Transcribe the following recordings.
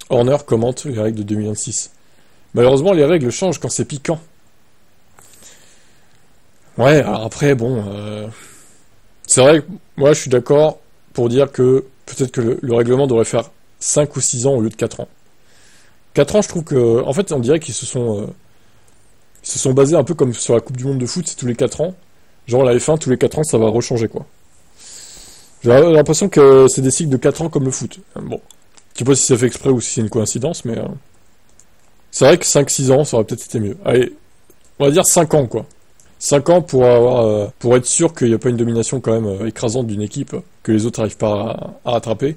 Horner commente les règles de 2026. Malheureusement, les règles changent quand c'est piquant. Ouais, alors après, bon... c'est vrai que moi, je suis d'accord pour dire que peut-être que le règlement devrait faire 5 ou 6 ans au lieu de 4 ans. 4 ans, je trouve que... En fait, on dirait qu'ils se sont basés un peu comme sur la Coupe du Monde de foot, c'est tous les 4 ans. Genre la F1, tous les 4 ans, ça va rechanger, quoi. J'ai l'impression que c'est des cycles de 4 ans comme le foot. Bon, je sais pas si c'est fait exprès ou si c'est une coïncidence, mais... c'est vrai que 5-6 ans, ça aurait peut-être été mieux. Allez, on va dire 5 ans, quoi. 5 ans pour être sûr qu'il n'y a pas une domination quand même écrasante d'une équipe que les autres n'arrivent pas à rattraper.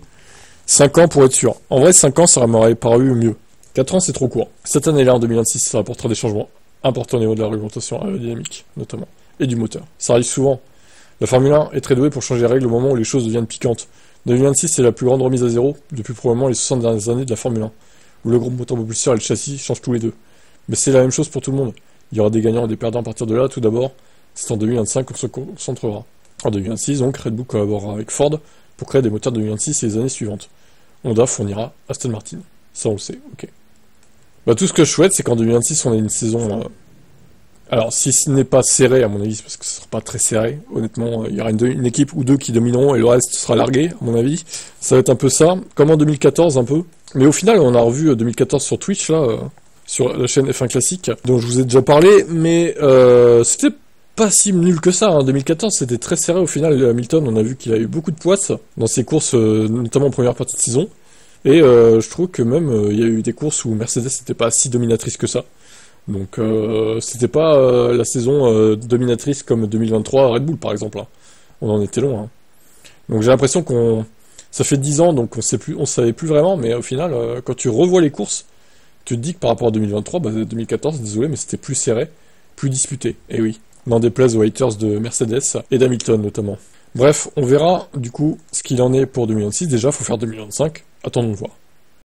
5 ans pour être sûr. En vrai, 5 ans, ça m'aurait paru mieux. 4 ans, c'est trop court. Cette année-là, en 2026, ça apportera des changements importants au niveau de la réglementation aérodynamique, notamment, et du moteur. Ça arrive souvent. La Formule 1 est très douée pour changer les règles au moment où les choses deviennent piquantes. 2026, c'est la plus grande remise à zéro depuis probablement les 60 dernières années de la Formule 1, où le groupe moteur-propulseur et le châssis changent tous les deux. Mais c'est la même chose pour tout le monde. Il y aura des gagnants et des perdants à partir de là. Tout d'abord, c'est en 2025 qu'on se concentrera. En 2026, donc, Red Bull collaborera avec Ford pour créer des moteurs de 2026 et les années suivantes. Honda fournira Aston Martin. Ça, on le sait, ok. Bah, tout ce que je souhaite, c'est qu'en 2026, on ait une saison... Alors, si ce n'est pas serré, à mon avis, c'est parce que ce ne sera pas très serré. Honnêtement, il y aura une équipe ou deux qui domineront et le reste sera largué, à mon avis. Ça va être un peu ça, comme en 2014, un peu. Mais au final, on a revu 2014 sur Twitch, là... sur la chaîne F1 Classique, dont je vous ai déjà parlé, mais c'était pas si nul que ça. En 2014, c'était très serré au final. Hamilton, on a vu qu'il a eu beaucoup de poisse dans ses courses, notamment en première partie de saison. Et je trouve que même, il y a eu des courses où Mercedes n'était pas si dominatrice que ça. Donc, c'était pas la saison dominatrice comme 2023 à Red Bull, par exemple. Hein. On en était loin. Hein. Donc, j'ai l'impression ça fait 10 ans, donc on savait plus vraiment, mais au final, quand tu revois les courses, tu te dis que par rapport à 2023, 2014, désolé, mais c'était plus serré, plus disputé. Et oui, n'en déplaise aux haters de Mercedes et d'Hamilton notamment. Bref, on verra du coup ce qu'il en est pour 2026. Déjà, faut faire 2025. Attendons de voir.